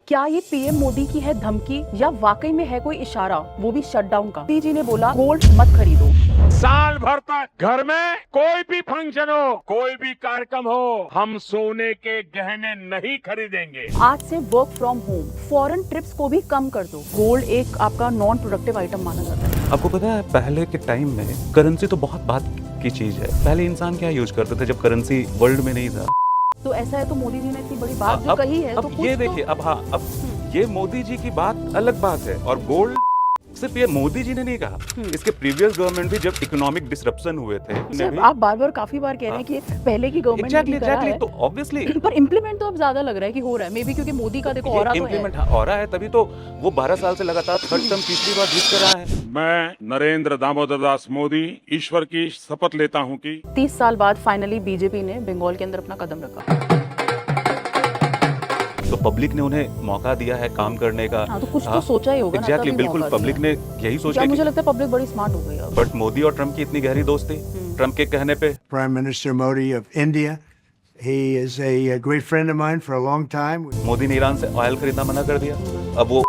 क्या ये पीएम मोदी की है धमकी या वाकई में है कोई इशारा, वो भी शटडाउन का? मोदी जी ने बोला गोल्ड मत खरीदो। साल भर तक घर में कोई भी फंक्शन हो, कोई भी कार्यक्रम हो, हम सोने के गहने नहीं खरीदेंगे। आज से work from home, foreign trips को भी कम कर दो। गोल्ड एक आपका नॉन प्रोडक्टिव आइटम माना जाता है। आपको पता है पहले के टाइम में करेंसी तो बहुत बात की चीज है। पहले इंसान क्या यूज करते थे जब करेंसी वर्ल्ड में नहीं था। तो ऐसा है तो मोदी जी ने इतनी बड़ी बात जो अब कही है, तो ये कुछ देखिए अब ये मोदी जी की बात अलग बात है और गोल्ड सिर्फ ये मोदी जी ने नहीं कहा, इसके प्रीवियस गवर्नमेंट भी जब इकोनॉमिक डिसरप्शन हुए थे सिर्फ आप बार-बार काफी बार कह रहे हैं कि पहले की गवर्नमेंट ने भी करा है। तो ऑब्वियसली पर इम्प्लीमेंट तो अब ज्यादा लग रहा है कि हो रहा है, मे बी क्योंकि मोदी का देखो ऑरा तो है। इम्प्लीमेंट हो रहा है, तभी तो वो 12 साल से लगातार थर्ड टर्म तीसरी बार जीत कर रहा है। मैं नरेंद्र दामोदर दास मोदी ईश्वर की शपथ लेता हूं कि 30 साल बाद फाइनली बीजेपी ने बंगाल के अंदर अपना कदम रखा। तो पब्लिक ने उन्हें मौका दिया है काम करने का। हाँ, तो कुछ तो सोचा ही होगा ना, एग्जैक्टली तभी बिल्कुल मौका पब्लिक दिया। ने यही सोच क्या के मुझे लगता है पब्लिक बड़ी स्मार्ट हो गई है अब। बट मोदी और ट्रम्प की इतनी गहरी दोस्ती, ट्रम्प के कहने पे Prime Minister Modi of India. He is a great friend of mine for a long time. Modi ने ईरान से ऑयल खरीदना मना कर दिया। अब वो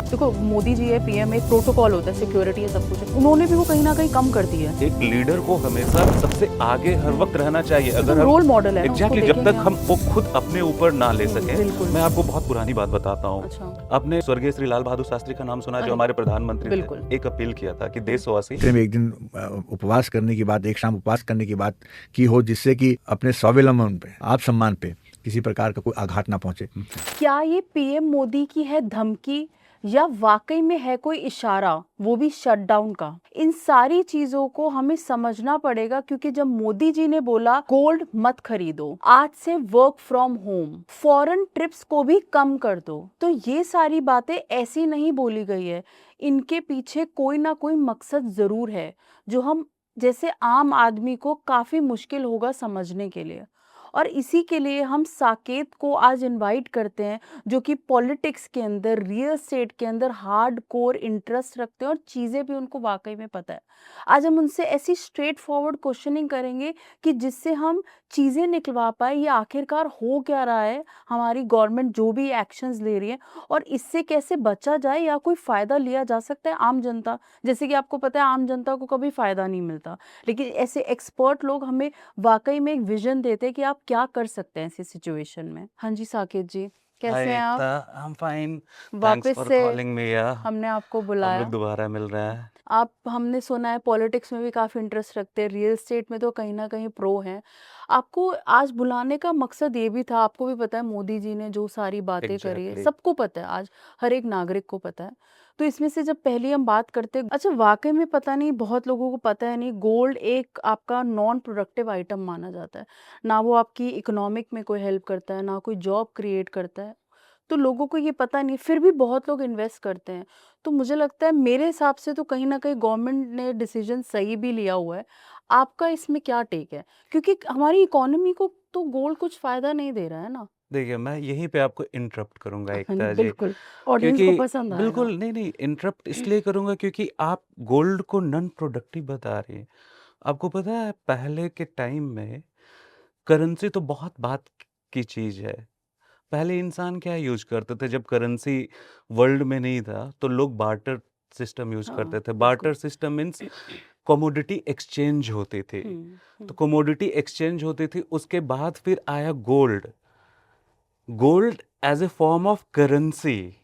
देखो मोदी जी है पीएम, एक प्रोटोकॉल होता है, सिक्योरिटी है, सब कुछ है, उन्होंने भी वो कहीं ना कहीं कम कर दी है। एक लीडर को हमेशा सबसे आगे हर वक्त रहना चाहिए। अगर हम रोल मॉडल है ना, उसको एग्जैक्टली जब तक देखेंगे हम वो खुद अपने ऊपर ना ले सके। बिल्कुल। मैं आपको बहुत पुरानी बात बताता हूँ। अच्छा। आपने स्वर्गीय श्री लाल बहादुर शास्त्री का नाम सुना है, जो अरे, हमारे प्रधानमंत्री बिल्कुल। थे। एक अपील किया था कि देशवासी दिन में एक दिन उपवास करने की बात, एक शाम उपवास करने की बात की हो, जिससे कि अपने स्वावलंबन पे, आत्मसम्मान पे किसी प्रकार का कोई आघात ना पहुंचे। क्या ये पीएम मोदी की है धमकी या वाकई में है कोई इशारा, वो भी शटडाउन का? इन सारी चीजों को हमें समझना पड़ेगा, क्योंकि जब मोदी जी ने बोला गोल्ड मत खरीदो, आज से work from home, foreign trips को भी कम कर दो, तो ये सारी बातें ऐसी नहीं बोली गई है। इनके पीछे कोई ना कोई मकसद जरूर है, जो हम जैसे आम आदमी को काफी मुश्किल होगा समझने के लिए। और इसी के लिए हम साकेत को आज इनवाइट करते हैं, जो कि पॉलिटिक्स के अंदर, रियल एस्टेट के अंदर हार्ड कोर इंटरेस्ट रखते हैं और चीज़ें भी उनको वाकई में पता है। आज हम उनसे ऐसी स्ट्रेट फॉरवर्ड क्वेश्चनिंग करेंगे कि जिससे हम चीज़ें निकलवा पाए, ये आखिरकार हो क्या रहा है, हमारी गवर्नमेंट जो भी एक्शंस ले रही है, और इससे कैसे बचा जाए या कोई फ़ायदा लिया जा सकता है आम जनता। जैसे कि आपको पता है आम जनता को कभी फ़ायदा नहीं मिलता, लेकिन ऐसे एक्सपर्ट लोग हमें वाकई में एक विजन देते हैं कि आप क्या कर सकते हैं ऐसी सिचुएशन में। हाँ जी साकेत जी, कैसे हैं आप? I'm fine. Thanks वापस for से calling me, yeah. हमने आपको हम बुलाया। लोग दोबारा मिल रहे हैं। आप, हमने सुना है पॉलिटिक्स में भी काफ़ी इंटरेस्ट रखते हैं, रियल एस्टेट में तो कहीं ना कहीं प्रो हैं। आपको आज बुलाने का मकसद ये भी था, आपको भी पता है मोदी जी ने जो सारी बातें करी है, Exactly. सबको पता है, आज हर एक नागरिक को पता है। तो इसमें से जब पहले हम बात करते, अच्छा वाकई में पता नहीं, बहुत लोगों को पता है नहीं, गोल्ड एक आपका नॉन प्रोडक्टिव आइटम माना जाता है। ना वो आपकी इकोनॉमिक में कोई हेल्प करता है, ना कोई जॉब क्रिएट करता है। तो लोगों को ये पता नहीं, फिर भी बहुत लोग इन्वेस्ट करते हैं। तो मुझे लगता है, मेरे हिसाब से तो कहीं ना कहीं गवर्नमेंट ने डिसीजन सही भी लिया हुआ है। आपका इसमें क्या टेक है? क्योंकि हमारी इकोनॉमी को तो गोल्ड कुछ फायदा नहीं दे रहा है ना। देखिए मैं यहीं पे आपको इंटरप्ट करूंगा एकता जी, बिल्कुल, ऑडियंस क्योंकि को पसंद आएगा। बिल्कुल नहीं इंटरप्ट इसलिए करूंगा क्योंकि आप गोल्ड को नॉन प्रोडक्टिव बता रही हैं। आपको पता है पहले के टाइम में करेंसी तो बहुत बात की चीज है। पहले इंसान क्या यूज करते थे जब करेंसी वर्ल्ड में नहीं था, तो लोग बार्टर सिस्टम यूज हाँ, करते थे। बिल्कुल। Barter system means commodity exchange होती थी। तो कमोडिटी एक्सचेंज होती थी, उसके बाद फिर आया gold. Gold as a form of currency,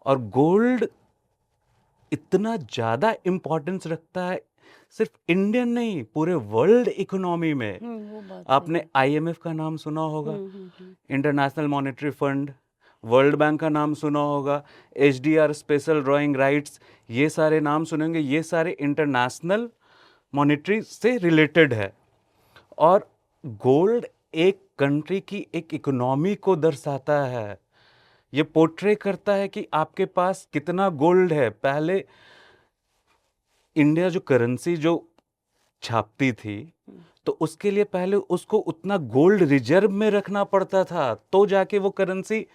और गोल्ड इतना ज्यादा इम्पोर्टेंस रखता है सिर्फ इंडियन नहीं, पूरे वर्ल्ड इकोनॉमी में। वो बात आपने आईएमएफ का नाम सुना होगा, international monetary fund, world bank का नाम सुना होगा, एचडीआर स्पेशल ड्राइंग राइट्स, ये सारे नाम सुनेंगे। ये सारे इंटरनेशनल मॉनेटरी से रिलेटेड है। और गोल्ड एक कंट्री की एक इकोनॉमी को दर्शाता है। ये पोर्ट्रे करता है कि आपके पास कितना गोल्ड है। पहले इंडिया जो करेंसी जो छापती थी, तो उसके लिए पहले उसको उतना गोल्ड रिजर्व में रखना पड़ता था, तो जाके वो करेंसी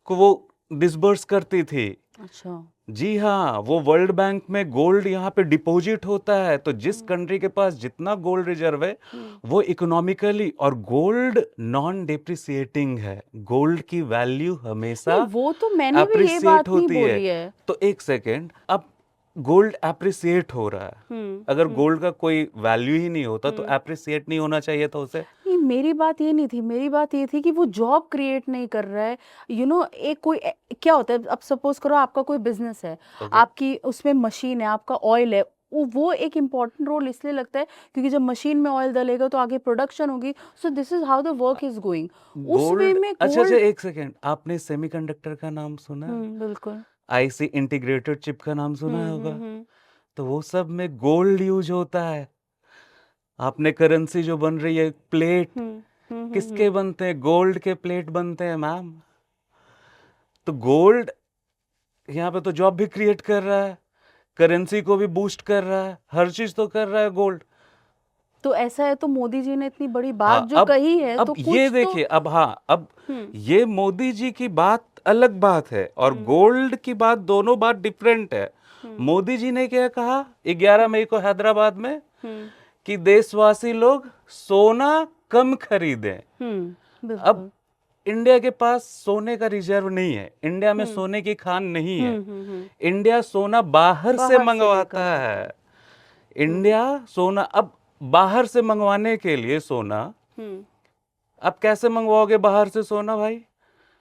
को वो डिसबर्स करती थी। अच्छा। जी हाँ, वो वर्ल्ड बैंक में गोल्ड यहाँ पे डिपॉजिट होता है, तो जिस कंट्री के पास जितना गोल्ड रिजर्व है वो इकोनॉमिकली, और गोल्ड नॉन डिप्रिसिएटिंग है, गोल्ड की वैल्यू हमेशा नहीं, वो तो मैंने भी ये अप्रिसिएट बात नहीं होती है। बोली है। तो एक सेकेंड, अब गोल्ड अप्रिसिएट हो रहा है, अगर गोल्ड का कोई वैल्यू ही नहीं होता तो अप्रिसिएट नहीं होना चाहिए था उसे। नहीं, मेरी बात ये नहीं थी, मेरी बात ये थी कि वो जॉब क्रिएट नहीं कर रहा है। एक कोई क्या होता है, अब सपोज करो आपका कोई बिजनेस है, ओके, आपकी उसमें मशीन है, आपका ऑयल है, वो एक इम्पॉर्टेंट रोल इसलिए लगता है क्योंकि जब मशीन में ऑयल डलेगा तो आगे प्रोडक्शन होगी। So this is how the work is going. उस वे गोल्ड, में अच्छा अच्छा, गोल्ड। एक सेकेंड, आपने सेमीकंडक्टर का नाम सुना है? बिल्कुल। आईसी इंटीग्रेटेड चिप का नाम सुना होगा? तो वो सब में गोल्ड यूज होता है। आपने करेंसी जो बन रही है, प्लेट, किसके बनते हैं? गोल्ड के प्लेट बनते हैं मैम। तो गोल्ड यहाँ पे तो जॉब भी क्रिएट कर रहा है, करेंसी को भी बूस्ट कर रहा है, हर चीज तो कर रहा है गोल्ड। तो ऐसा है तो मोदी जी ने इतनी बड़ी हाँ, बात जो कही है अब तो ये कुछ तो। देखिए, अब हाँ, अब ये मोदी जी की बात अलग बात है और गोल्ड की बात, दोनों बात डिफरेंट है। मोदी जी ने क्या कहा 11 मई को हैदराबाद में कि देशवासी लोग सोना कम खरीदें। बिल्कुल। अब इंडिया के पास सोने का रिजर्व नहीं है, इंडिया में सोने की खान नहीं है, इंडिया सोना बाहर से मंगवाता है। इंडिया सोना, अब बाहर से मंगवाने के लिए सोना, आप कैसे मंगवाओगे बाहर से सोना भाई?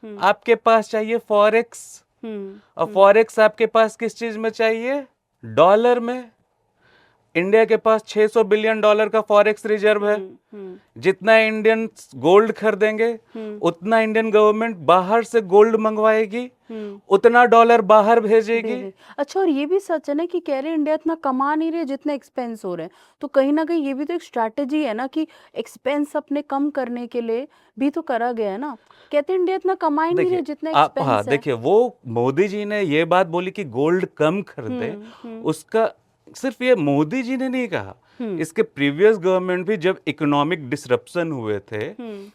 आपके पास चाहिए फॉरेक्स, और फॉरेक्स आपके पास किस चीज में चाहिए? डॉलर में। इंडिया के पास 600 बिलियन डॉलर का फॉरेक्स रिजर्व है। जितना इंडियन गोल्ड खरीदेंगे उतना इंडियन गवर्नमेंट बाहर से गोल्ड मंगवाएगी, उतना डॉलर बाहर भेजेगी। अच्छा, और ये भी सच है ना कि कह रहे इंडिया इतना कमा नहीं रहे जितना एक्सपेंस हो रहे हैं, तो कहीं ना कहीं ये भी तो एक स्ट्रैटेजी है ना कि एक्सपेंस अपने कम करने के लिए भी तो करा गया है ना। कहते हैं इंडिया इतना कमा ही नहीं रहे जितना आप, हाँ एक्सपेंस है। देखिए, वो मोदी जी ने ये बात बोली कि गोल्ड कम खरीदे, उसका सिर्फ ये मोदी जी ने नहीं कहा, इसके प्रीवियस गवर्नमेंट भी, जब इकोनॉमिक डिसरप्शन हुए थे,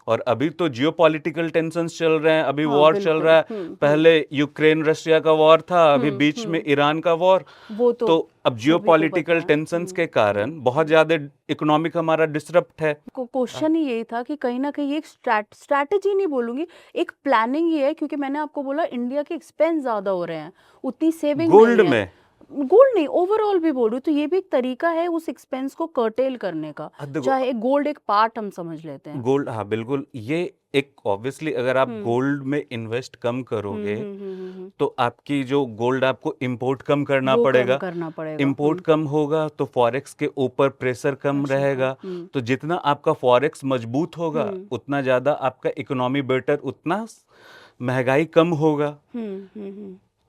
और अभी तो जियोपॉलिटिकल टेंशन्स चल रहे हैं, अभी वॉर चल रहा है, पहले यूक्रेन रशिया का वॉर था, अभी बीच में ईरान का वॉर, वो तो अब जियोपॉलिटिकल टेंशन्स के कारण बहुत ज्यादा इकोनॉमिक हमारा डिसरप्ट है। क्वेश्चन ही यही था कि कहीं ना कहीं एक स्ट्रैटेजी नहीं बोलूंगी, एक प्लानिंग ही है, क्योंकि मैंने आपको बोला इंडिया के एक्सपेंस ज्यादा हो रहे हैं, उतनी सेविंग गोल्ड नहीं है। में, गोल्ड नहीं, ओवरऑल भी बोल रही हूँ, तो ये भी एक तरीका है उस एक्सपेंस को कर्टेल करने का। देखो, चाहे गोल्ड एक पार्ट हम समझ लेते हैं। गोल्ड, हाँ बिल्कुल, ये एक ऑब्वियसली अगर आप गोल्ड में इन्वेस्ट कम करोगे तो आपकी जो गोल्ड, आपको इंपोर्ट कम करना वो कम पड़ेगा, करना पड़ेगा। इंपोर्ट कम होगा तो फॉरेक्स के ऊपर प्रेशर कम रहेगा, तो जितना आपका फॉरेक्स मजबूत होगा उतना ज्यादा आपका इकोनॉमी बेटर, उतना महंगाई कम होगा।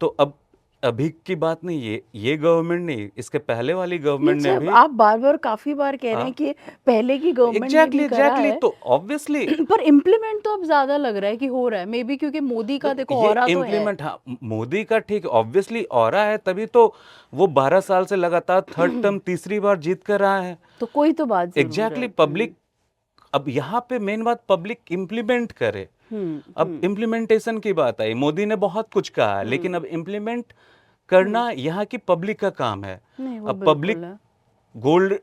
तो अब अभी की बात नहीं, ये गवर्नमेंट नहीं, इसके पहले वाली गवर्नमेंट ने भी, आप बार बार काफी बार कह रहे हैं कि पहले की गवर्नमेंट ने भी करा है, तो ऑब्वियसली पर इम्प्लीमेंट तो अब ज्यादा लग रहा है कि हो रहा है, मे बी क्योंकि मोदी का देखो ऑरा तो है। इम्प्लीमेंट, हाँ मोदी का ठीक ऑब्वियसली ऑरा है, तभी तो वो 12 साल से लगातार थर्ड टर्म तीसरी बार जीत कर रहा है। तो कोई तो बात जरूर है। एग्जैक्टली, पब्लिक, अब यहाँ पे मेन बात पब्लिक इम्प्लीमेंट करे। अब इम्प्लीमेंटेशन की बात आई, मोदी ने बहुत कुछ कहा है, लेकिन अब इम्प्लीमेंट करना यहाँ की पब्लिक का काम है। नहीं, वो अब बिल्कुल पब्लिक है। गोल्ड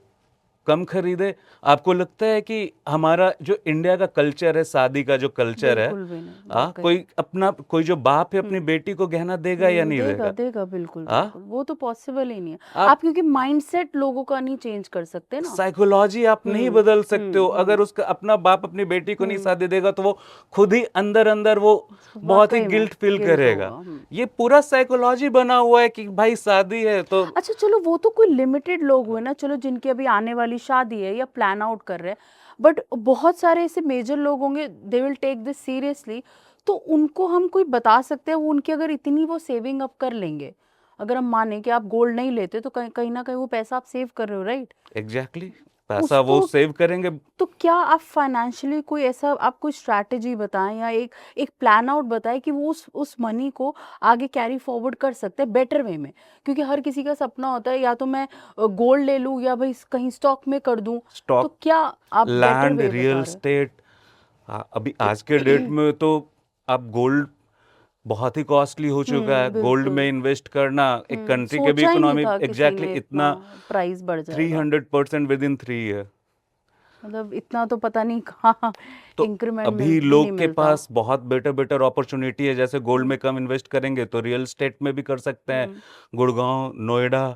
कम खरीदे। आपको लगता है कि हमारा जो इंडिया का कल्चर है, शादी का जो कल्चर है, बिल्कुल भी नहीं, कोई अपना, कोई जो बाप है अपनी बेटी को गहना देगा या नहीं देगा देगा? देगा बिल्कुल बिल्कुल, वो तो पॉसिबल ही नहीं है। आप क्योंकि माइंडसेट लोगों का नहीं चेंज कर सकते ना, साइकोलॉजी आप नहीं बदल सकते हो। अगर उसका अपना बाप अपनी बेटी को नहीं शादी देगा तो वो खुद ही अंदर अंदर वो बहुत ही वाकई में गिल्ट फील guilt करेगा। होगा। ये पूरा साइकोलॉजी बना हुआ है कि भाई शादी है तो। अच्छा चलो, वो तो कोई लिमिटेड लोग हुए ना, चलो जिनकी अभी आने वाली शादी है या प्लान आउट कर रहे हैं, बट बहुत सारे ऐसे मेजर लोग होंगे, they will take this seriously, तो उनको हम कोई बता सकते हैं, वो उनकी अगर इतनी वो सेविंग अप कर लेंगे, अगर हम माने कि आप गोल्ड नहीं लेते तो कहीं ना कहीं वो पैसा आप सेव कर रहे हो, राइट? एग्जैक्टली, पैसा वो उसको सेव करेंगे। तो क्या आप फाइनेंशियली कोई ऐसा, आप कोई स्ट्रैटेजी बताएं या एक प्लान आउट बताएं कि वो उस मनी को आगे कैरी फॉरवर्ड कर सकते हैं बेटर वे में, क्योंकि हर किसी का सपना होता है या तो मैं गोल्ड ले लूं या भाई कहीं स्टॉक में कर दूं, तो स्टॉक, क्या आप बेटर लैंड, वे बता रियल रहे हैं? एस्टेट। अभी आज के डेट में तो आप गोल्ड बहुत ही कॉस्टली हो चुका है। गोल्ड बिल्कुल। में इन्वेस्ट करना एक कंट्री के भी सोचा ही नहीं इकोनॉमी था किसी एग्जैक्टली ने इतना प्राइस बढ़ जाएगा। 300% विद इन 3 ईयर। मतलब इतना तो पता नहीं कहाँ तो इंक्रीमेंट अभी नहीं लोग के मिलता। पास बहुत बेटर अपॉर्चुनिटी है। जैसे गोल्ड में कम इन्वेस्ट करेंगे तो रियल एस्टेट में भी कर सकते हैं। गुड़गांव, नोएडा,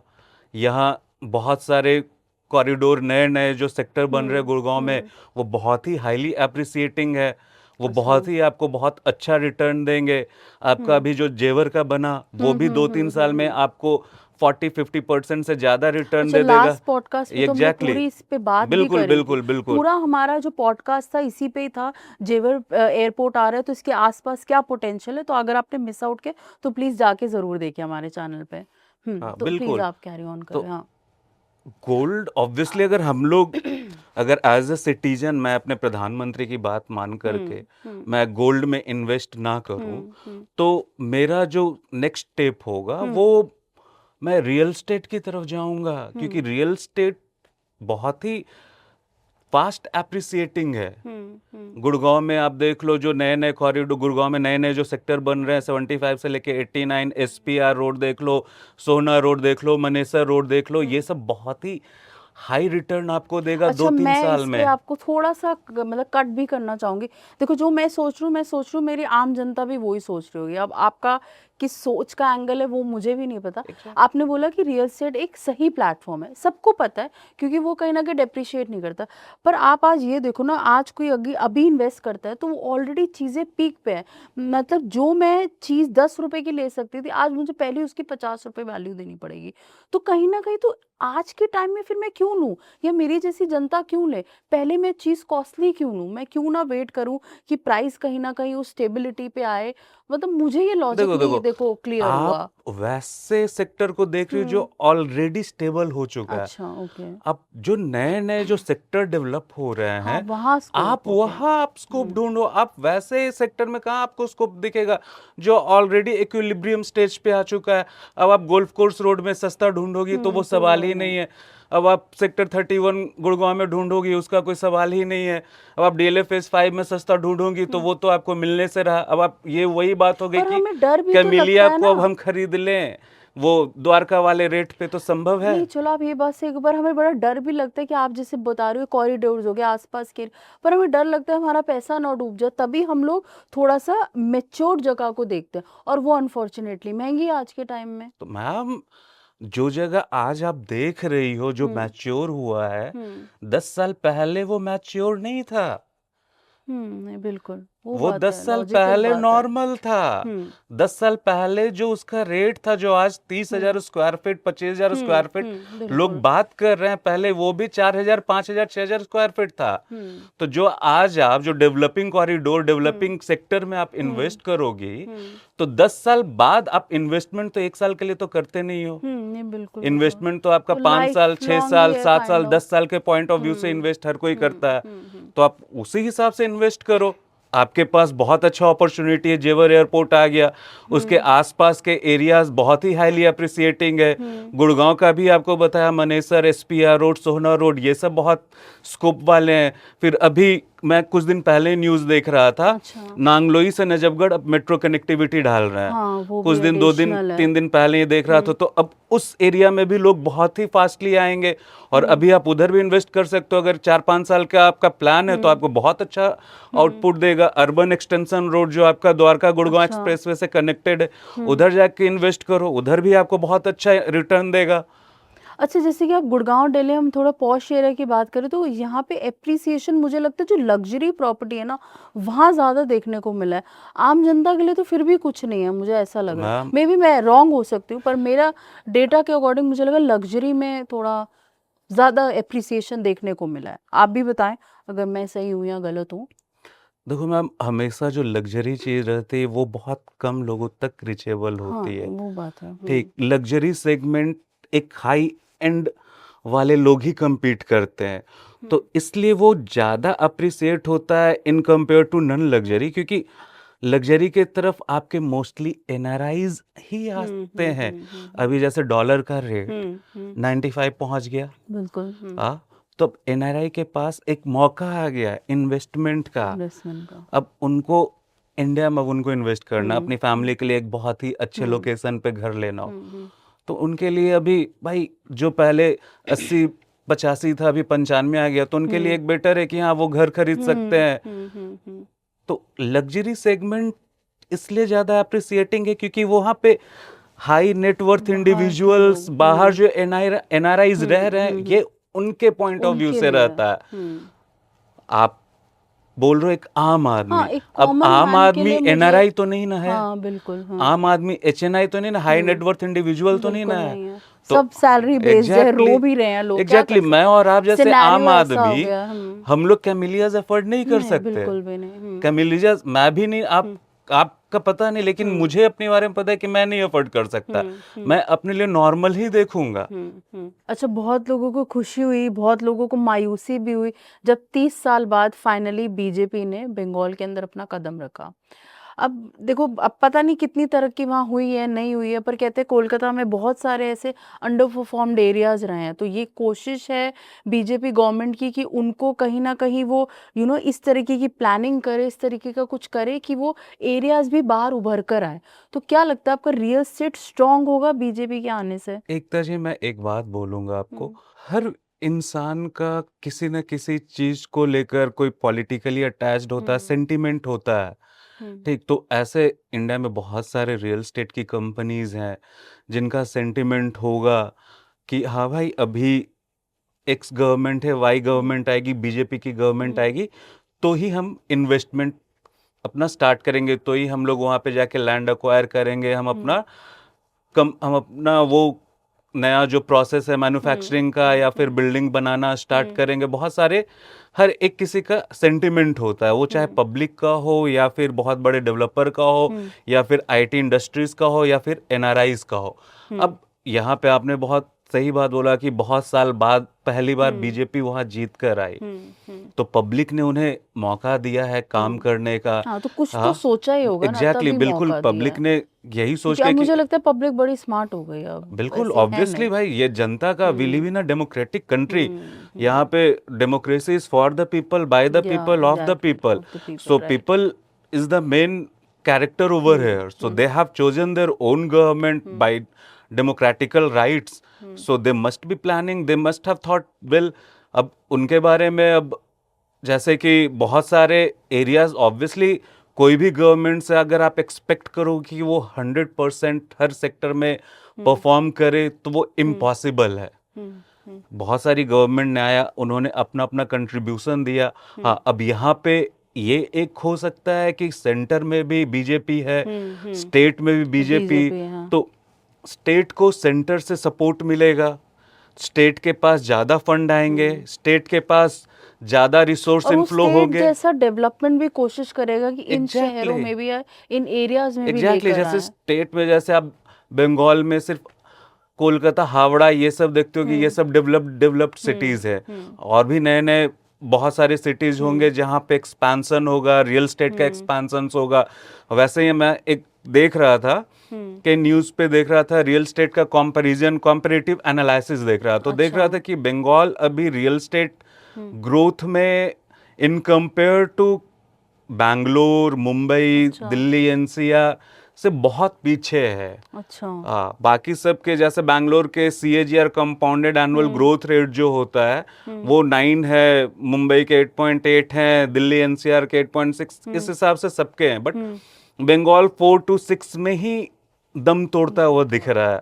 यहाँ बहुत सारे कॉरिडोर नए नए जो सेक्टर बन रहे हैं गुड़गांव में, वो बहुत ही हाईली अप्रिसिएटिंग है। वो बहुत ही आपको बहुत अच्छा रिटर्न देंगे। आपका अभी जो जेवर का बना वो भी 2-3 साल में आपको 40-50% से ज्यादा रिटर्न अच्छा, दे देगा। लास्ट पॉडकास्ट में तो हम लोग एग्जैक्टली पूरी इस पे बात भी बिल्कुल करी थी। बिल्कुल बिल्कुल। पूरा हमारा जो पॉडकास्ट था इसी पे ही था। जेवर एयरपोर्ट आ रहा है तो इसके आसपास क्या पोटेंशियल है, तो अगर आपने मिस आउट किया तो प्लीज जाके जरूर देखिए हमारे चैनल पे। हाँ, तो प्लीज बिल्कुल। आप कैरी ऑन करें। हाँ, गोल्ड ऑब्वियसली अगर हम लोग अगर एज अ सिटीजन मैं अपने प्रधानमंत्री की बात मान करके मैं गोल्ड में इन्वेस्ट ना करूं तो मेरा जो नेक्स्ट स्टेप होगा वो मैं रियल एस्टेट की तरफ जाऊंगा, क्योंकि रियल एस्टेट बहुत ही फास्ट एप्रिसिएटिंग है। गुड़गांव में आप देख लो जो नए नए कॉरिडोर, गुड़गांव में नए नए जो सेक्टर बन रहे हैं 75 से लेके 89, SPR रोड देख लो, सोना रोड देख लो, मनेसर रोड देख लो, ये सब बहुत ही हाई रिटर्न आपको देगा अच्छा 2-3 मैं साल इस पे में। आपको थोड़ा सा मतलब कट भी करना चाहूंगी। देखो जो मैं सोच रही हूँ मेरी आम जनता भी वही सोच रही होगी। अब आपका किस सोच का एंगल है वो मुझे भी नहीं पता। आपने बोला कि रियल एस्टेट एक सही प्लेटफॉर्म है, सबको पता है क्योंकि वो कहीं ना कहीं डेप्रिशिएट नहीं करता। पर आप आज ये देखो ना, आज कोई अभी इन्वेस्ट करता है तो वो ऑलरेडी चीज़ें पीक पे है। मतलब जो मैं चीज़ 10 रुपए की ले सकती थी, आज मुझे पहले उसकी 50 रुपए वैल्यू देनी पड़ेगी। तो कहीं ना कहीं तो आज के टाइम में फिर मैं क्यों लूँ, या मेरी जैसी जनता क्यों ले? पहले मैं चीज़ कॉस्टली क्यों लूँ? मैं क्यों ना वेट करूँ कि प्राइस कहीं ना कहीं उस स्टेबिलिटी पे आए? मतलब मुझे ये लॉजिक देखो नहीं देखो देखो क्लियर हुआ। आप वैसे सेक्टर को देख रहे हो जो ऑलरेडी स्टेबल हो चुका है। अच्छा, ओके। अब जो नए नए जो सेक्टर डेवलप हो रहे हाँ, हैं वहाँ स्कोप, आप ओके। वहाँ आप स्कोप ढूंढो। आप वैसे सेक्टर में कहाँ आपको स्कोप दिखेगा जो ऑलरेडी इक्विलिब्रियम स्टेज पे आ चुका है। अब आप गोल्फ कोर्स रोड में सस्ता ढूंढोगी तो वो सवाल ही नहीं है। अब आप सेक्टर 31 गुड़गांव में ढूंढोगी उसका कोई सवाल ही नहीं है। अब आप DLF Phase 5 में सस्ता ढूंढोगी तो वो तो आपको मिलने से रहा। अब आप ये वही बात हो गई पर कि हमें डर भी तो कैमिलिया लगता है को अब ना। हम खरीद लें वो द्वारका वाले रेट पे, तो संभव है? नहीं चलो आप ये बात से एक बार, हमें बड़ा डर भी लगता है कि आप जैसे बता रहे हो कॉरिडोर्स हो गए आसपास के, पर हमें डर लगता है हमारा पैसा ना डूब जाए। तभी हम लोग थोड़ा सा मेच्योर जगह को देखते हैं और वो अनफॉर्चुनेटली महंगी है आज के टाइम में। तो मैम जो जगह आज आप देख रही हो जो मैच्योर हुआ है 10 साल पहले वो मैच्योर नहीं था। नहीं बिल्कुल वो वो बात 10 है, साल लॉजिकल पहले बात है। नॉर्मल था। 10 साल पहले जो उसका रेट था जो आज 30,000 स्क्वायर फीट 25,000 स्क्वायर फीट लोग बात कर रहे हैं, पहले वो भी 4,000 5,000 6,000 स्क्वायर फीट था। तो जो आज आप जो डेवलपिंग कॉरिडोर डेवलपिंग सेक्टर में आप इन्वेस्ट करोगी तो 10 साल बाद आप इन्वेस्टमेंट तो 1 साल के लिए तो करते नहीं हो। नहीं बिल्कुल इन्वेस्टमेंट तो आपका तो 5 साल 6 lifelong साल ही है 7 साल kind of। 10 साल के पॉइंट ऑफ व्यू से इन्वेस्ट हर कोई करता है। तो आप उसी हिसाब से इन्वेस्ट करो। आपके पास बहुत अच्छा अपॉर्चुनिटी है, जेवर एयरपोर्ट आ गया, उसके आसपास के एरियाज बहुत ही हाईली अप्रिसिएटिंग है। गुड़गांव का भी आपको बताया, मनेसर, SPR रोड, सोहना रोड, ये सब बहुत स्कोप वाले हैं। फिर अभी मैं कुछ दिन पहले न्यूज़ देख रहा था, नांगलोई से नजफगढ़ अब मेट्रो कनेक्टिविटी डाल रहे हैं। हाँ, वो कुछ भी दिन 2 दिन additional है। 3 दिन पहले ये देख रहा था। तो अब उस एरिया में भी लोग बहुत ही फास्टली आएंगे और अभी आप उधर भी इन्वेस्ट कर सकते हो। अगर 4-5 साल का आपका प्लान है तो आपको बहुत अच्छा आउटपुट देगा। अर्बन एक्सटेंशन रोड जो आपका द्वारका गुड़गांव एक्सप्रेसवे से कनेक्टेड है, उधर जाके इन्वेस्ट करो, उधर भी आपको बहुत अच्छा रिटर्न देगा। अच्छा जैसे कि आप गुड़गांव दिल्ली, हम थोड़ा पॉश एरिया की बात करें तो यहाँ पे एप्रिसिएशन मुझे लगता है जो लग्जरी प्रॉपर्टी है ना वहाँ ज़्यादा देखने को मिला है। आम जनता के लिए तो फिर भी कुछ नहीं है, मुझे ऐसा लग रहा है। मैम मे बी मैं रॉन्ग हो सकती हूँ पर मेरा डेटा के अकॉर्डिंग मुझे लगा लग्जरी में थोड़ा ज़्यादा एप्रिसिएशन देखने को मिला है। आप भी बताएं अगर मैं सही हूँ या गलत हूँ। देखो मैम, हमेशा जो लग्जरी चीज रहती है वो बहुत कम लोगों तक रिचेबल हाँ होती है। वो बात है। ठीक, लग्जरी सेगमेंट एक हाई एंड वाले लोग ही compete करते हैं तो इसलिए वो ज़्यादा अप्रिसिएट होता है in compare to non luxury, क्योंकि लग्जरी के तरफ आपके मोस्टली NRIs ही आते हैं। अभी जैसे डॉलर का रेट 95 पहुंच गया, बिल्कुल तो अब NRI के पास एक मौका आ गया इन्वेस्टमेंट का। इन्वेस्टमेंट का। अब उनको इंडिया में अब उनको इन्वेस्ट करना, अपनी फैमिली के लिए एक बहुत ही अच्छे लोकेशन पे घर लेना हो, तो उनके लिए अभी भाई जो पहले 80-85 था अभी 95 आ गया, तो उनके लिए एक बेटर है कि हाँ वो घर खरीद सकते हैं। तो लग्जरी सेगमेंट इसलिए ज्यादा अप्रिसिएटिंग है क्योंकि वहां पे हाई नेटवर्थ इंडिविजुअल्स बाहर जो एनआरआईज रह रहे हैं, ये उनके पॉइंट ऑफ व्यू उनके से लिए रहता है। आप बोल रहे हो एक आम आदमी, हाँ, एक अब common आम man के आदमी लिए मुझे- एनआरआई तो नहीं ना है, हाँ बिल्कुल, हाँ आम आदमी एचएनआई तो नहीं ना, हाई नेटवर्थ इंडिविजुअल तो नहीं ना बिल्कुल है। नहीं है। तो सब सैलरी बेस्ड है, रो भी रहे हैं लोग, क्या एग्जैक्टली कर मैं और आप जैसे Scenario आम ऐसा हो आदमी, गया, हम लोग कैमिलियाज अफोर्ड नहीं कर नहीं, सकते। बिल्कुल भी नहीं। कैमिलियाज मैं भी नहीं, आपका पता नहीं, लेकिन मुझे अपने बारे में पता है कि मैं नहीं अफोर्ड कर सकता। मैं अपने लिए नॉर्मल ही देखूंगा। अच्छा, बहुत लोगों को खुशी हुई, बहुत लोगों को मायूसी भी हुई जब 30 साल बाद फाइनली बीजेपी ने बंगाल के अंदर अपना कदम रखा। अब देखो, अब पता नहीं कितनी तरक्की वहाँ हुई है नहीं हुई है, पर कहते हैं कोलकाता में बहुत सारे ऐसे अंडर परफॉर्म्ड एरियाज रहे हैं, तो ये कोशिश है बीजेपी गवर्नमेंट की कि उनको कहीं ना कहीं वो इस तरीके की प्लानिंग करे, इस तरीके का कुछ करे कि वो एरियाज भी बाहर उभर कर आए। तो क्या लगता है आपका रियल स्टेट स्ट्रांग होगा बीजेपी के आने से? एकता जी मैं एक बात बोलूंगा आपको, हर इंसान का किसी न किसी चीज को लेकर कोई पॉलिटिकली अटैच्ड होता है, सेंटिमेंट होता है। ठीक, तो ऐसे इंडिया में बहुत सारे रियल स्टेट की कंपनीज हैं जिनका सेंटिमेंट होगा कि हाँ भाई अभी एक्स गवर्नमेंट है, वाई गवर्नमेंट आएगी, बीजेपी की गवर्नमेंट आएगी, तो ही हम इन्वेस्टमेंट अपना स्टार्ट करेंगे, तो ही हम लोग वहाँ पे जाके लैंड अक्वायर करेंगे, हम अपना वो नया जो प्रोसेस है मैन्युफैक्चरिंग का या फिर बिल्डिंग बनाना स्टार्ट करेंगे। बहुत सारे, हर एक किसी का सेंटिमेंट होता है, वो चाहे पब्लिक का हो या फिर बहुत बड़े डेवलपर का हो या फिर आईटी इंडस्ट्रीज का हो या फिर एनआरआईज का हो। अब यहाँ पे आपने बहुत सही बात बोला कि बहुत साल बाद पहली बार बीजेपी वहां जीत कर आई, तो पब्लिक ने उन्हें मौका दिया है काम करने का। हाँ, तो कुछ तो सोचा ही होगा ना, एग्जैक्टली, तभी बिल्कुल मौका दिया पब्लिक है। ने यही सोच क्योंकि अब के मुझे लगता है पब्लिक बड़ी स्मार्ट हो गई अब, बिल्कुल वैसे है ऑब्वियसली नहीं। भाई, ये जनता का, we live in a democratic country, यहाँ पे democracy is for the people, by the people, of the people, of the people, so right. People is the main character over here, so they have chosen their own government by democratical rights, so they must be planning, they must have thought well। अब उनके बारे में, अब जैसे कि बहुत सारे areas, obviously कोई भी गवर्नमेंट से अगर आप एक्सपेक्ट करो कि वो 100% हर सेक्टर में परफॉर्म करे, तो वो इम्पॉसिबल है। बहुत सारी गवर्नमेंट ने आया, उन्होंने अपना अपना कंट्रीब्यूशन दिया। हाँ, अब यहाँ पे ये एक हो सकता है कि सेंटर में भी बीजेपी है, स्टेट में भी बीजेपी, हाँ। तो स्टेट को सेंटर से सपोर्ट मिलेगा, स्टेट के पास ज्यादा फंड आएंगे, स्टेट के पास ज्यादा रिसोर्स और वो इनफ्लो स्टेट होंगे। जैसा डेवलपमेंट भी कोशिश करेगा कि इन Exactly. शहरों में भी या इन एरियाज में भी एग्जैक्टली, लेकर जैसे आए। स्टेट में, जैसे आप बंगाल में सिर्फ कोलकाता, हावड़ा ये सब देखते हो कि ये सब डेवलप्ड सिटीज है, और भी नए नए बहुत सारे सिटीज होंगे जहाँ पे एक्सपेंशन होगा, रियल स्टेट का एक्सपेंशन होगा। वैसे ही मैं एक देख रहा था कि न्यूज पे देख रहा था, रियल स्टेट का कंपैरेटिव एनालिसिस देख रहा था, तो देख रहा था कि बंगाल अभी रियल स्टेट ग्रोथ में in compare to Bangalore, Mumbai, Delhi, NCR से बहुत पीछे है। अच्छा, बाकी सब के, जैसे बैंगलोर के CAGR compounded annual growth rate जो होता है वो 9 है, मुंबई के 8.8 हैं, दिल्ली एनसीआर के 8.6, इस हिसाब से सबके हैं, बट बंगाल 4 to 6 में ही दम तोड़ता हुआ दिख रहा है।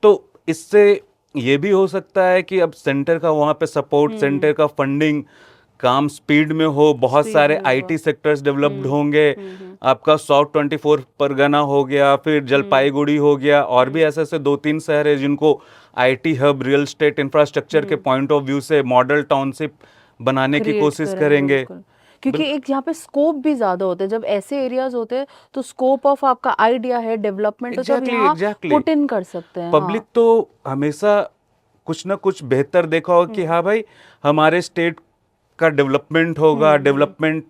तो इससे ये भी हो सकता है कि अब सेंटर का वहाँ पे सपोर्ट, सेंटर का फंडिंग, काम स्पीड में हो, बहुत सारे आईटी सेक्टर्स डेवलप्ड होंगे, आपका साउथ 24 परगना हो गया, फिर जलपाईगुड़ी हो गया, और भी ऐसे ऐसे 2-3 शहर है जिनको IT hub, real estate infrastructure के पॉइंट ऑफ व्यू से मॉडल टाउनशिप बनाने की क्रिएट कोशिश करें, करेंगे। बिल्कुल। क्योंकि एक यहाँ पे स्कोप भी ज्यादा होता है, जब ऐसे एरियाज होते हैं तो स्कोप ऑफ आपका आइडिया है, डेवलपमेंट है, सब यहाँ पुट इन कर सकते हैं। पब्लिक तो हमेशा कुछ ना कुछ बेहतर देखा होगा कि हाँ भाई हमारे स्टेट का डेवलपमेंट होगा, डेवलपमेंट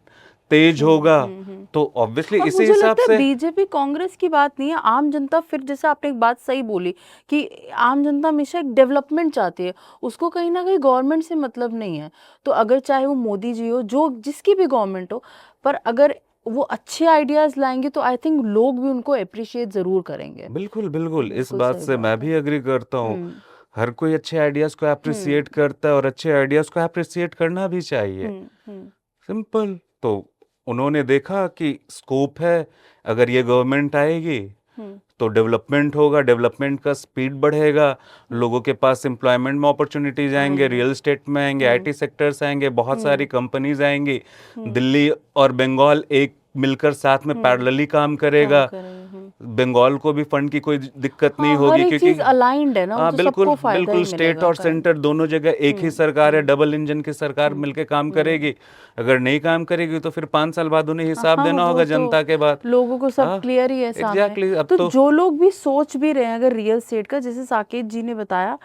तेज होगा, तो ऑब्वियसली और इसी मुझे हिसाब लगता है से बीजेपी कांग्रेस की बात नहीं है, आम जनता, फिर जैसे आपने एक बात सही बोली कि आम जनता हमेशा एक डेवलपमेंट चाहती है, उसको कहीं ना कहीं गवर्नमेंट से मतलब नहीं है। तो अगर चाहे वो मोदी जी हो, जो जिसकी भी गवर्नमेंट हो, पर अगर वो अच्छे आइडियाज लाएंगे तो आई थिंक लोग भी उनको अप्रिशिएट जरूर करेंगे। बिल्कुल बिल्कुल, इस बिल्कुल बात सही से मैं बात है। भी एग्री करता हूँ। हम्म हर कोई अच्छे आइडियाज को अप्रिसिएट करता है और अच्छे आइडियाज को अप्रिसिएट करना भी चाहिए। हम्म सिंपल। तो उन्होंने देखा कि स्कोप है, अगर ये गवर्नमेंट आएगी हम्म तो डेवलपमेंट होगा, डेवलपमेंट का स्पीड बढ़ेगा, लोगों के पास एम्प्लॉयमेंट में अपॉर्चुनिटीज आएंगे, आएंगे। रियल एस्टेट में आएंगे, आईटी सेक्टर्स आएंगे, बहुत सारी कंपनीज आएंगी। दिल्ली और बंगाल एक मिलकर साथ में पैरेलली काम करेगा। बंगाल को भी फंड की कोई दिक्कत नहीं हाँ, हर होगी, एक क्योंकि चीज अलाइंड है ना, हाँ तो बिल्कुल सबको फायदा बिल्कुल, ही स्टेट मिलेगा और कहीं। सेंटर दोनों जगह एक ही सरकार है, डबल इंजन की सरकार मिलके काम करेगी। अगर नहीं काम करेगी तो फिर 5 साल बाद उन्हें हिसाब हाँ, देना वो होगा तो जनता के बाद। लोगों को सब हाँ, क्लियर ही है सामने। एग्जैक्टली। अब तो तो जो लोग भी सोच भी रहे हैं अगर रियल एस्टेट का, जैसे साकेत जी ने बताया,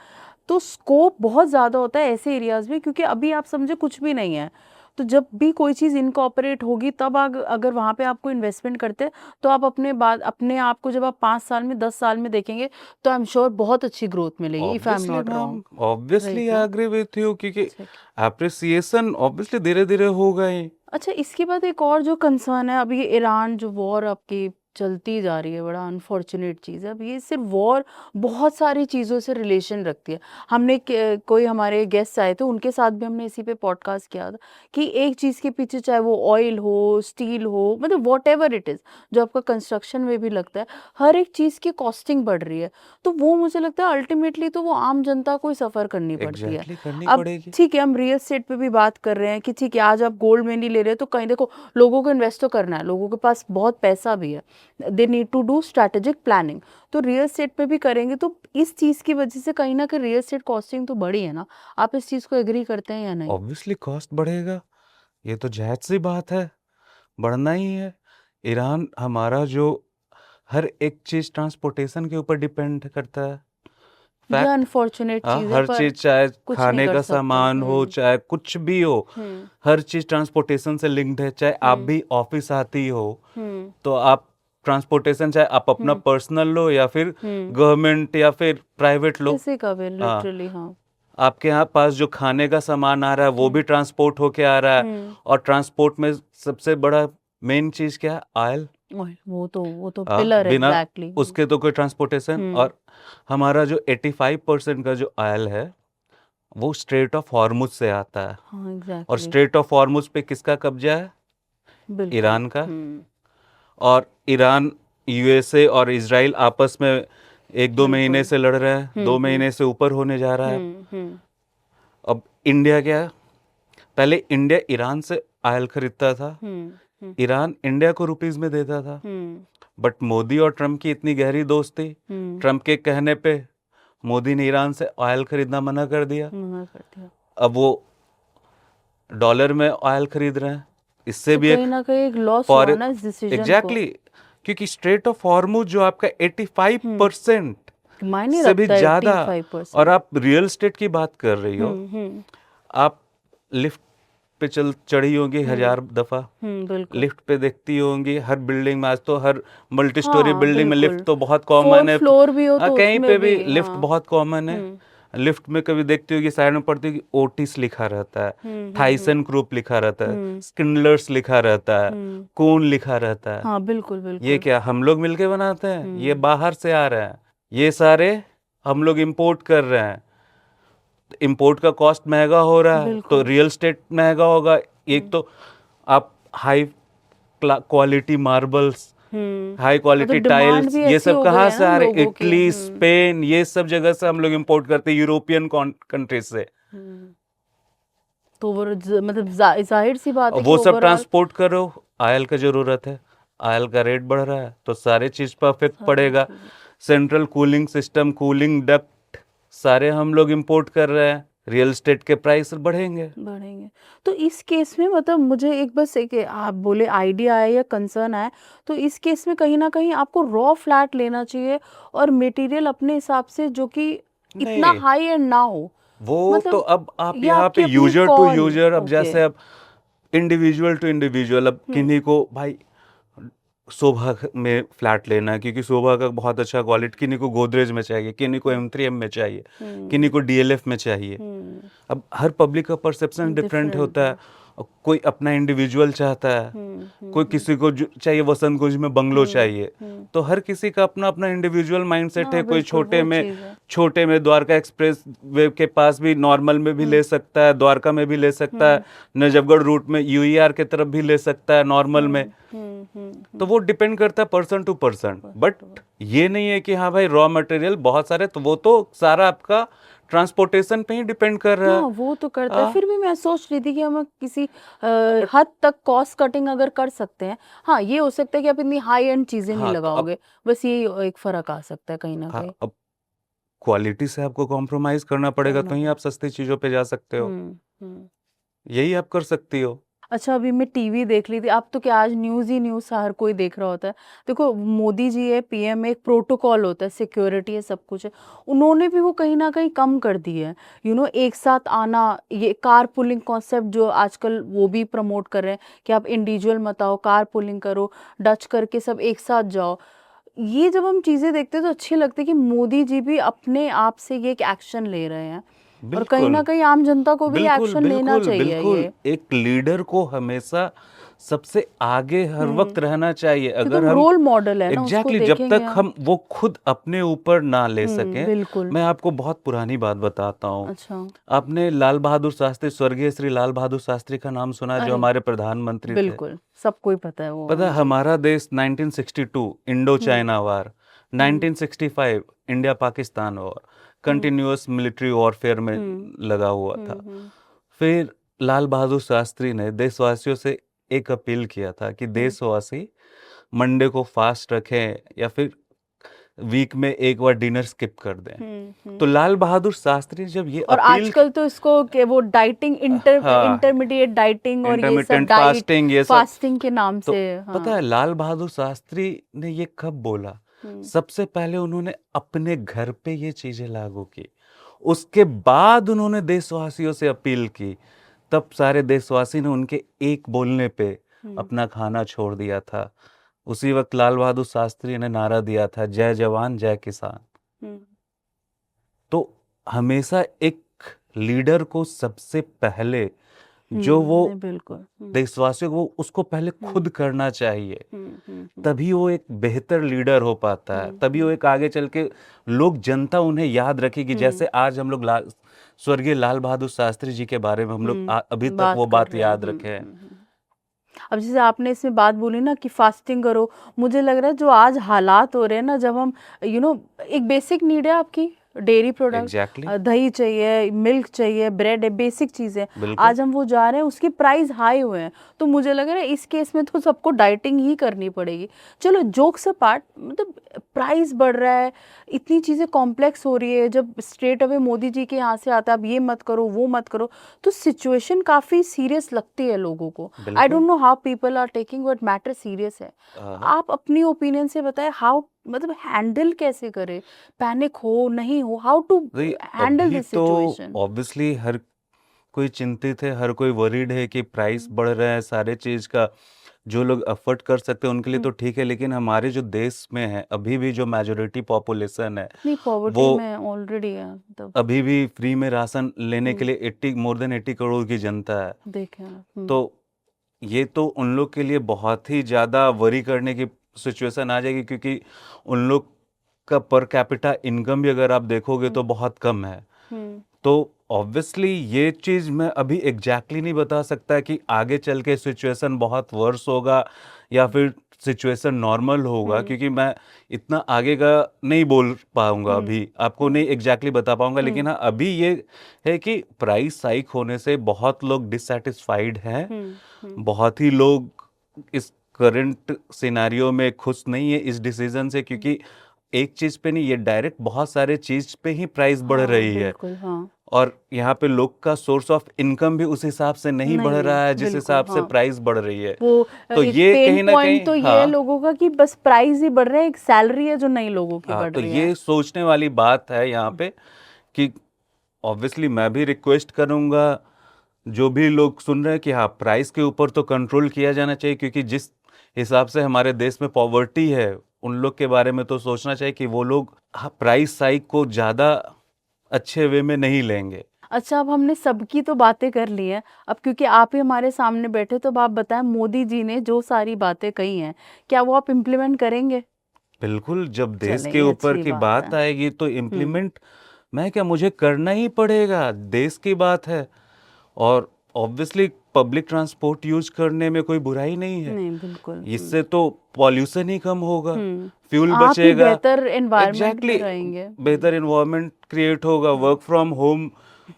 तो स्कोप बहुत ज्यादा होता है ऐसे एरियाज में, क्योंकि अभी आप समझे कुछ भी नहीं है। तो जब भी कोई चीज इनकॉर्पोरेट होगी तब अगर वहां पे आपको इन्वेस्टमेंट करते हैं तो आप अपने आप को जब आप 5 साल में 10 साल में देखेंगे तो आई एम श्योर बहुत अच्छी ग्रोथ मिलेगी, if I am obviously not ma'am, wrong. Obviously right I ना? एग्री विथ यू, क्योंकि ठीक। अप्रिसिएशन ऑब्वियसली धीरे धीरे होगा ही। अच्छा, इसके बाद एक और जो कंसर्न है, अभी ये ईरान जो वॉर आपकी चलती जा रही है, बड़ा अनफॉर्चुनेट चीज़ है। अब ये सिर्फ वॉर बहुत सारी चीज़ों से रिलेशन रखती है। कोई हमारे गेस्ट आए थे, उनके साथ भी हमने इसी पे पॉडकास्ट किया था कि एक चीज़ के पीछे, चाहे वो ऑयल हो, स्टील हो, मतलब वॉट एवर इट इज़, जो आपका कंस्ट्रक्शन में भी लगता है, हर एक चीज़ की कॉस्टिंग बढ़ रही है। तो वो मुझे लगता है अल्टीमेटली तो वो आम जनता को ही सफ़र करनी पड़ती है। एग्जैक्टली, करनी अब पड़ेगी। ठीक है, हम रियल एस्टेट पे भी बात कर रहे हैं कि ठीक है, आज आप गोल्ड में नहीं ले रहे तो कहीं देखो, लोगों को इन्वेस्ट तो करना है, लोगों के पास बहुत पैसा भी है, they need to do strategic planning, तो रियल एस्टेट पे भी करेंगे। तो इस चीज़ की वजह से कहीं ना कहीं रियल एस्टेट कॉस्टिंग तो बढ़ी है ना। आप इस चीज़ को एग्री करते हैं या नहीं? ऑब्वियसली कॉस्ट बढ़ेगा, ये तो जायज सी बात है, बढ़ना ही है। ईरान हमारा जो हर एक चीज ट्रांसपोर्टेशन के ऊपर डिपेंड करता है। ये फैक्ट। अनफॉर्चुनेट हाँ, चीज़ है, हर पर चीज, चाहे कुछ नहीं खाने कर का सकते। सामान हो, चाहे कुछ भी हो, हर चीज ट्रांसपोर्टेशन से लिंक्ड है। चाहे आप भी ऑफिस आती हो तो आप ट्रांसपोर्टेशन, चाहे आप अपना पर्सनल लो या फिर गवर्नमेंट या फिर प्राइवेट लो, किसी का भी हाँ, लिटरली, हाँ। आपके यहाँ पास जो खाने का सामान आ रहा है वो भी ट्रांसपोर्ट होके आ रहा है। और ट्रांसपोर्ट में सबसे बड़ा मेन चीज क्या है? ऑयल। वो तो हाँ, पिलर है, बिना एग्जैक्टली। उसके तो कोई ट्रांसपोर्टेशन। और हमारा जो 85% का जो ऑयल है वो स्ट्रेट ऑफ हॉर्मुज से आता है। हाँ, और एग्जैक्टली, स्ट्रेट ऑफ हॉर्मुज पे किसका कब्जा है? बिल्कुल। ईरान का। और ईरान, यूएसए और इजराइल आपस में 1-2 महीने से लड़ रहे हैं, 2 महीने से ऊपर होने जा रहा है। अब इंडिया क्या है? पहले इंडिया ईरान से ऑयल खरीदता था, ईरान इंडिया को रुपीस में देता था। बट मोदी और ट्रम्प की इतनी गहरी दोस्ती, ट्रम्प के कहने पे मोदी ने ईरान से ऑयल खरीदना मना कर दिया। अब वो डॉलर में ऑयल खरीद रहे हैं। इससे तो भी कहीं ना कहीं एक लॉस हुआ ना इस डिसीजन को। एग्जैक्टली, क्योंकि स्ट्रेट ऑफ हॉर्मुज जो आपका 85% मायने से भी रखता है, ज्यादा, 85%। और आप रियल एस्टेट की बात कर रही हो, आप लिफ्ट पे चढ़ी होंगी 1000 दफा, बिल्कुल। लिफ्ट पे देखती होंगी हर बिल्डिंग में। आज तो हर मल्टी स्टोरी हाँ, बिल्डिंग में बिल्कुल। लिफ्ट तो बहुत कॉमन है। फ्लोर भी हो हाँ, तो कहीं उसमें पे भी भी, लिफ्ट हाँ। बहुत कॉमन है। लिफ्ट में कभी देखती होगी साइड में पड़ती होगी ओटिस लिखा रहता है, थाइसन ग्रुप लिखा रहता है, स्किंडलर्स लिखा रहता है, कून लिखा रहता है। हाँ, बिल्कुल बिल्कुल। ये क्या हम लोग मिलके बनाते हैं? ये बाहर से आ रहा है, ये सारे हम लोग इंपोर्ट कर रहे हैं। इंपोर्ट का कॉस्ट महंगा हो रहा है तो रियल एस्टेट महंगा होगा। एक तो आप high quality marbles, high quality tiles, ये सब कहाँ से आ रहे? इटली, स्पेन, ये सब जगह से हम लोग इंपोर्ट करते हैं, यूरोपियन कंट्रीज से। तो वो मतलब जाहिर सी बात है वो कि सब overall ट्रांसपोर्ट करो, ऑयल का जरूरत है, ऑयल का रेट बढ़ रहा है तो सारे चीज पर इफेक्ट पड़ेगा। Central cooling system, cooling duct, सारे हम लोग इंपोर्ट कर रहे हैं, रियल एस्टेट के प्राइस बढ़ेंगे। तो इस केस में मतलब मुझे एक आप बोले आइडिया है या कंसर्न है, तो इस केस में कहीं ना कहीं आपको रॉ फ्लैट लेना चाहिए और मटेरियल अपने हिसाब से जो कि इतना नहीं। हाई एंड ना हो। वो मतलब तो अब आप ये यहाँ आपकी पे अपनी यूजर टू कॉल। यूजर, अब ओके। जैसे अब इंडिविजुअल टू इंडिविजुअल, अब किन्हीं को भाई शोभा में फ्लैट लेना है क्योंकि शोभा का बहुत अच्छा क्वालिटी, किन्हीं को गोदरेज में चाहिए, किन्हीं को M3M में चाहिए, किन्हीं को DLF में चाहिए। अब हर पब्लिक का परसेप्शन डिफरेंट होता है। कोई अपना इंडिविजुअल चाहता है, कोई किसी को चाहिए वसंत कुंज में बंगलो चाहिए, तो हर किसी का अपना अपना इंडिविजुअल माइंडसेट है। कोई छोटे में द्वारका एक्सप्रेस वे के पास भी नॉर्मल में भी ले सकता है, द्वारका में भी ले सकता है, नजफगढ़ रूट में यूईआर के तरफ भी ले सकता है नॉर्मल में। तो वो डिपेंड करता है पर्सन टू पर्सन। बट ये नहीं है कि हाँ भाई रॉ मटेरियल बहुत सारे, तो वो तो सारा आपका ट्रांसपोर्टेशन पे ही डिपेंड कर रहा है। वो तो करता है। फिर भी मैं सोच रही थी कि हम किसी हद तक कॉस्ट कटिंग अगर कर सकते हैं। हाँ, ये हो सकता है कि आप इतनी हाई एंड चीजें नहीं लगाओगे, बस ये एक फर्क आ सकता है कहीं ना कहीं। अब क्वालिटी से आपको कॉम्प्रोमाइज करना पड़ेगा, तो ही आप सस्ती चीजों पे जा सकते हो। यही आप कर सकती हो। अच्छा, अभी मैं टीवी देख ली थी, अब तो क्या आज न्यूज़ ही न्यूज़ हर कोई देख रहा होता है। देखो, मोदी जी है पीएम, एक प्रोटोकॉल होता है, सिक्योरिटी है, सब कुछ है, उन्होंने भी वो कहीं ना कहीं कम कर दी है। एक साथ आना, ये कार पुलिंग कॉन्सेप्ट जो आजकल वो भी प्रमोट कर रहे हैं कि आप इंडिविजुअल मत आओ, कार पुलिंग करो, डच करके सब एक साथ जाओ। ये जब हम चीज़ें देखते हैं तो अच्छी लगती है कि मोदी जी भी अपने आप से ये एक एक्शन ले रहे हैं, और कहीं ना कहीं आम जनता को भी एक्शन लेना चाहिए। बिल्कुल, एक लीडर को हमेशा सबसे आगे हर वक्त रहना चाहिए। अगर हम रोल मॉडल है ना, एग्जैक्टली जब तक हम वो खुद अपने ऊपर ना ले सकें। बिल्कुल। मैं आपको बहुत पुरानी बात बताता हूँ। अच्छा। आपने लाल बहादुर शास्त्री, स्वर्गीय श्री लाल बहादुर शास्त्री का नाम सुना, जो हमारे प्रधानमंत्री थे? बिल्कुल, सबको ही पता है वो। पता है, हमारा देश 1962 Indo China war, 1965 India Pakistan war, continuous military warfare में लगा हुआ था। फिर लाल बहादुर शास्त्री ने देशवासियों से एक अपील किया था कि देशवासी मंडे को फास्ट रखें या फिर वीक में एक बार डिनर स्किप कर दें। तो लाल बहादुर शास्त्री जब ये और आजकल तो इसको के वो डाइटिंग, इंटरमीडिएट डाइटिंग और ये सब फास्टिंग के नाम तो से। पता है लाल बहादुर शास्त्री ने ये कब बोला? सबसे पहले उन्होंने अपने घर पे ये चीजें लागू की, उसके बाद उन्होंने देशवासियों से अपील की, तब सारे देशवासी ने उनके एक बोलने पे अपना खाना छोड़ दिया था। उसी वक्त लाल बहादुर शास्त्री ने नारा दिया था, जय जवान जय किसान। तो हमेशा एक लीडर को सबसे पहले जो वो देशवासियों को, उसको पहले खुद करना चाहिए, तभी वो एक बेहतर लीडर हो पाता है। तभी वो एक आगे चल के लोग, जनता उन्हें याद रखेगी। जैसे आज हम लोग स्वर्गीय लाल बहादुर शास्त्री जी के बारे में हम लोग अभी तक वो बात याद रखे हैं। अब जैसे आपने इसमें बात बोली ना कि फास्टिंग करो, मुझे लग रहा है जो आज हालात हो रहे हैं ना, जब हम एक बेसिक नीड है आपकी, डेयरी प्रोडक्ट, दही चाहिए, मिल्क चाहिए, ब्रेड है, बेसिक चीजें, आज हम वो जा रहे हैं, उसकी प्राइस हाई हुए हैं। तो मुझे लग रहा है इस केस में तो सबको डाइटिंग ही करनी पड़ेगी। चलो जोक्स अपार्ट, मतलब प्राइस बढ़ रहा है, इतनी चीजें कॉम्प्लेक्स हो रही है, जब स्ट्रेट अवे मोदी जी के यहाँ से आता है अब ये मत करो वो मत करो, तो सिचुएशन काफी सीरियस लगती है लोगों को। I don't know how people are taking, but matter serious है। आप अपनी ओपिनियन से बताएं, हाउ, मतलब हैंडल कैसे करे, पैनिक हो नहीं हो, how to handle this situation? तो ऑब्वियसली हर कोई चिंतित है, हर कोई वरीड है कि प्राइस बढ़ रहा है सारे चीज का। जो लोग अफोर्ड कर सकते हैं उनके लिए तो ठीक है, लेकिन हमारे जो देश में है अभी भी जो मेजोरिटी पॉपुलेशन है वो ऑलरेडी है, अभी भी फ्री में राशन लेने के लिए मोर देन 80 करोड़ की जनता है। देखें, तो ये तो उन लोग के लिए बहुत ही ज्यादा वरी करने की सिचुएशन आ जाएगी, क्योंकि उन लोग का पर कैपिटा इनकम भी अगर आप देखोगे तो बहुत कम है। तो ऑब्वियसली ये चीज मैं अभी एग्जैक्टली नहीं बता सकता कि आगे चल के सिचुएशन बहुत वर्स होगा या फिर सिचुएशन नॉर्मल होगा, क्योंकि मैं इतना आगे का नहीं बोल पाऊंगा, अभी आपको नहीं एग्जैक्टली बता पाऊंगा। लेकिन हाँ, अभी ये है कि प्राइस हाइक होने से बहुत लोग डिससैटिस्फाइड हैं, बहुत ही लोग इस करंट सिनेरियो में खुश नहीं है इस डिसीजन से, क्योंकि एक चीज पे नहीं, ये डायरेक्ट बहुत सारे चीज पे ही प्राइस बढ़ रही है। और यहाँ पे लोग का सोर्स ऑफ इनकम भी उस हिसाब से नहीं बढ़ रहा है जिस हिसाब से प्राइस बढ़ रही है। तो ये कहीं ना कहीं तो ये लोगों का कि बस प्राइस ही बढ़ रहे हैं, एक सैलरी है जो नई लोगों की बढ़ रही है। तो ये सोचने वाली बात है यहाँ पे कि ऑब्वियसली मैं भी रिक्वेस्ट करूंगा जो भी लोग सुन रहे हैं कि हाँ, प्राइस के ऊपर तो कंट्रोल किया जाना चाहिए, क्योंकि जिस हिसाब से हमारे देश में पॉवर्टी है उन लोग के बारे में तो सोचना चाहिए कि वो लोग प्राइस हाइक को ज्यादा अच्छे वे में नहीं लेंगे। अच्छा, अब हमने सबकी तो बातें कर ली हैं, अब क्योंकि आप ही हमारे सामने बैठे तो अब आप बताएं, मोदी जी ने जो सारी बातें कही हैं, क्या वो आप इम्प्लीमेंट करेंगे? बिल्कुल, जब देश चलें, के ये ऊपर अच्छी की बात बात है। आएगी तो हुँ, इम्प्लीमेंट मैं क्या, मुझे करना ही पड़ेगा, देश की बात है। और ऑब्वियसली पब्लिक ट्रांसपोर्ट यूज़ करने में कोई बुराई नहीं है। नहीं, बिल्कुल। इससे तो पॉल्यूशन ही कम होगा, हुँ। फ्यूल आप ही बचेगा। बेहतर एनवायरनमेंट में एग्ज़ैक्टली, रहेंगे। बेहतर एनवायरनमेंट क्रिएट होगा, वर्क फ्रॉम होम,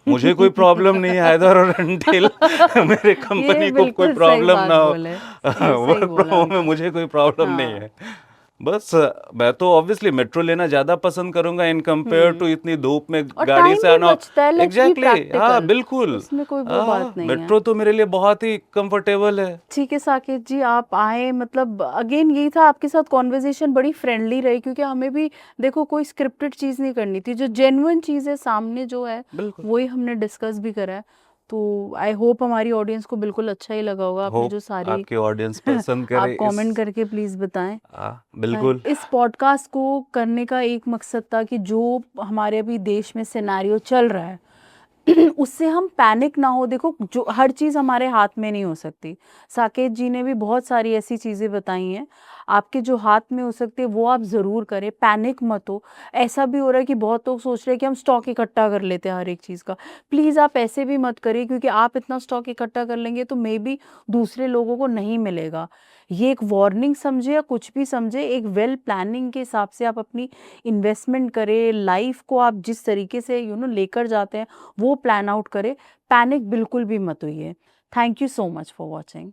मुझे कोई प्रॉब्लम नहीं है आइदर और अनटिल मेरे ये कंपनी को कोई बिल्कुल सही प्रॉब्लम बात ना हो। बोले। ये सही वर्क फ्रॉम बोला होम में अंकल। मुझे कोई प्रॉब्लम नहीं हाँ। है। बस मैं तो ऑब्वियसली मेट्रो लेना ज़्यादा पसंद करूंगा इन कंपेयर टू हुँ। इतनी धूप में और गाड़ी टाइम से भी आना। बचता है, लेट्स बी एग्जैक्टली हाँ, प्रैक्टिकल। बिल्कुल। उसमें कोई वो बात नहीं है। मेट्रो तो मेरे लिए बहुत ही कंफर्टेबल है। ठीक है साकेत जी, आप आए, मतलब अगेन यही था, आपके साथ कॉन्वर्सेशन बड़ी फ्रेंडली रही, क्योंकि हमें भी देखो कोई स्क्रिप्टेड चीज़ नहीं करनी थी, जो जेन्युइन चीज़ है सामने जो है बिल्कुल। वही हमने डिस्कस भी करा है। तो आई होप हमारी ऑडियंस को बिल्कुल अच्छा ही लगा होगा, आपने होप जो सारी आपके ऑडियंस पसंद करे आप इस। कमेंट करके प्लीज़ बताएं। बिल्कुल। इस पॉडकास्ट को करने का एक मकसद था कि जो हमारे अभी देश में सिनेरियो चल रहा है उससे हम पैनिक ना हो। देखो, जो हर चीज़ हमारे हाथ में नहीं हो सकती। साकेत जी ने भी बहुत सारी ऐसी चीज़ें बताई हैं, आपके जो हाथ में हो सकती है वो आप ज़रूर करें, पैनिक मत हो। ऐसा भी हो रहा है कि बहुत लोग सोच रहे हैं कि हम स्टॉक इकट्ठा कर लेते हैं हर एक चीज़ का। प्लीज़ आप ऐसे भी मत करिए, क्योंकि आप इतना स्टॉक इकट्ठा कर लेंगे तो मे बी दूसरे लोगों को नहीं मिलेगा। ये एक वार्निंग समझे या कुछ भी समझे, एक वेल प्लानिंग के हिसाब से आप अपनी इन्वेस्टमेंट करें, लाइफ को आप जिस तरीके से लेकर जाते हैं वो प्लान आउट करें। पैनिक बिल्कुल भी मत होइए। Thank you so much for watching.